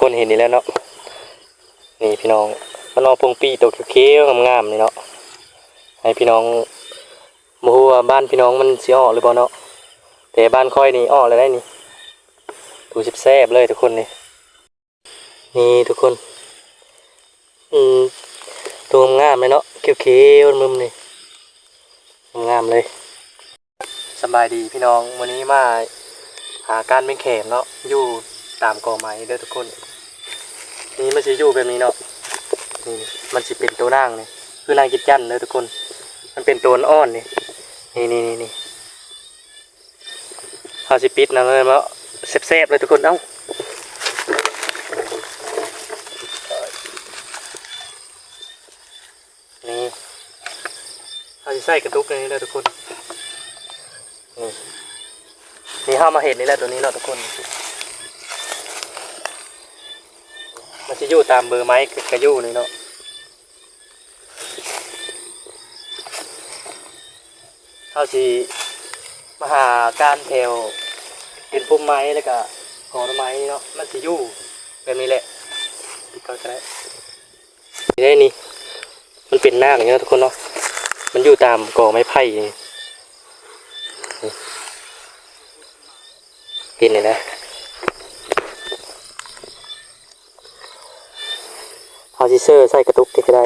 คนเห็นนี่แล้วเนาะนี่พี่น้องมันออกพงปีตัวเขียวๆงามๆนี่เนาะให้พี่น้องบ่ฮู้ว่าบ้านพี่น้องมันสิออกหรือบ่เนาะแต่บ้านค่อยนี่ออกแล้วได้นี่ดูแซ่บๆเลยทุกคนนี่ทุกคนตัวงามเลยเนาะเขียวๆมึมนี่งามเลยสบายดีพี่น้องวันนี้มาหาการเป็นแขมเนาะอยู่ตามกอไม้เด้อทุกคนนี่มันจะอยู่แบบนี้เนาะนี่มันจะเป็นตัวนางนี่คือนางกิจจันเลยทุกคนมันเป็นตัวอ่อนนี่เขาจะปิดนะเลยมั้งแซ่บๆเลยทุกคนเอ้านี่เขาจะใส่กระตุกนี่เลยทุกคนนี่เข้ามาเห็นนี่แหละตัวนี้เนาะทุกคนมันจะอยู่ตามเบอร์ไม้กระยู่นี่เนาะเขาจะมาหาการแถวเป็นพุ่มไม้แล้วก็กอไม้เนาะมันจะอยู่แบบนี้แหละก็ได้นี่มันเป็นหน้าอย่างเงี้ยทุกคนเนาะมันอยู่ตามกอไม้ไผ่กินเลยนะเอาซิเซอร์ใส่กระตุกก็ได้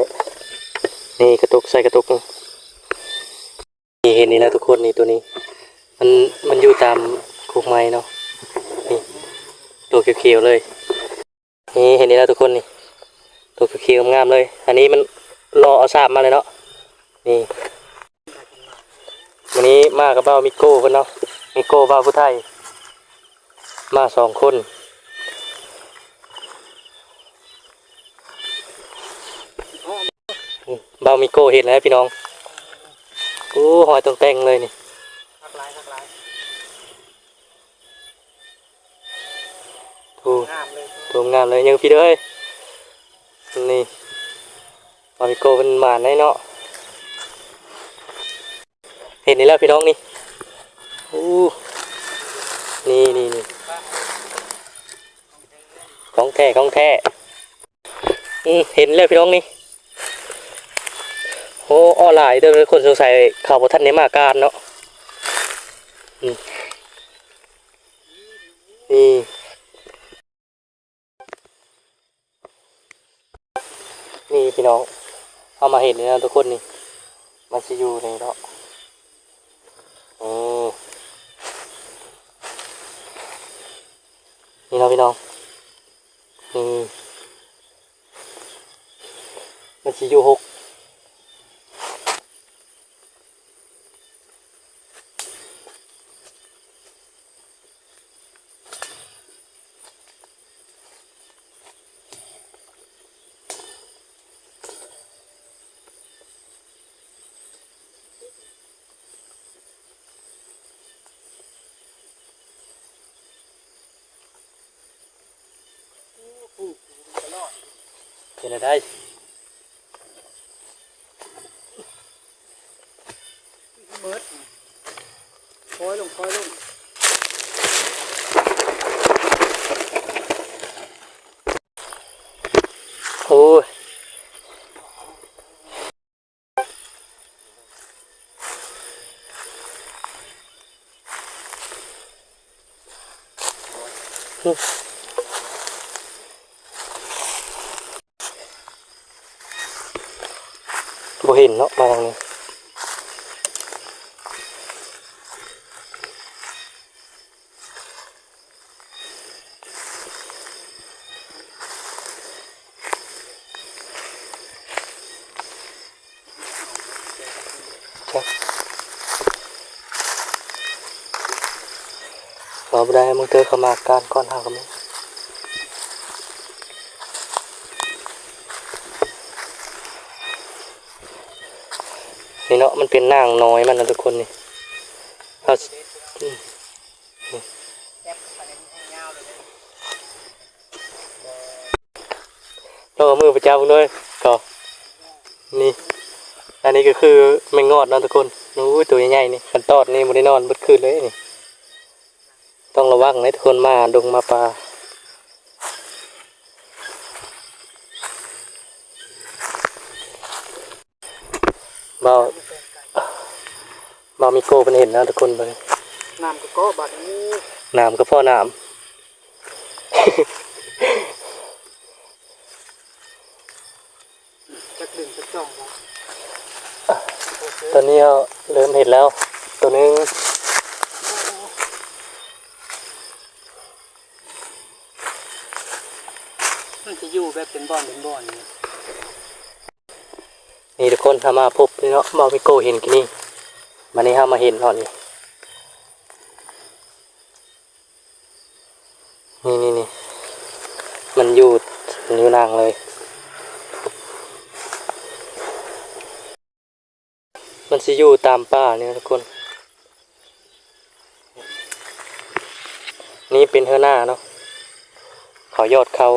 นี่กระตุกใส่กระตุกนี่เห็นนี่นะทุกคนนี่ตัวนี้มันอยู่ตามคุกไม้เนาะนี่ตัวเขียวๆเลยนี่เห็นนี่นะทุกคนนี่ตัวเขียวงามเลยอันนี้มันรอเอาสาบมาเลยเนาะนี่วันนี้มากับเบ้ามิโก้คนเนาะมิโก้เบ้าผู้ไทยมา2 คนเบ้ามิโก้เห็นแล้วพี่น้องโอ้หอยตรงแต่งเลยนี่ตัวงามเลยยังพี่เด้อนี่เบ้ามิโก้เป็นหมาได้เนาะเห็นนี่แล้วพี่น้องนี่โอ้นี่ของแท้เห็นแล้วพี่น้องนี่โอ้ออนไลน์เด้อคนสงสัยข่าวบ่ทันได้มาการเนาะนี่พี่น้องเอามาเห็นเลยนะทุกคนนี่มันจะอยู่ในเนาะนี่นะพี่น้องมันจะอยู่6เป็นอะไรเบิร์ดคอยลงโอ้ยบ่เห็นเนาะมาทางนี้เราไม่ได้มึงเจอขมาการก้อนหากันมั้ยนี่เนาะมันเป็นนางน้อยมันนะทุกคนนี่เราเอามือไปจับมันด้วยก็นี่อันนี้ก็คือแมงงอดนะทุกคนนู้ตัวใหญ่ๆนี่ขันตอดนี่มันได้นอนเบิดคืนเลยนี่ต้องระวังนะทุกคนมาดงมาปลา เบาเบามิโก้เป็นเห็นนะทุกคนไป น้ำก็บัดนี้ น้ำก็พ่อน้ำ จักดึงจักจ่องแล้ว ตอนนี้เริ่มเห็นแล้ว ตัวนึง มันจะอยู่แบบเป็นบ่อนนี่ นี่ทุกคนทำมาพบนี่เนาะเบามิโก้เห็นกี่นี่มานี่ห้ามาเห็นตอนนี้นี่มันอยู่นิ้วนางเลยมันสิอยู่ตามป่าเนี่ยทุกคนนี่เป็นเฮือหน้าเนาะเขายอดเขา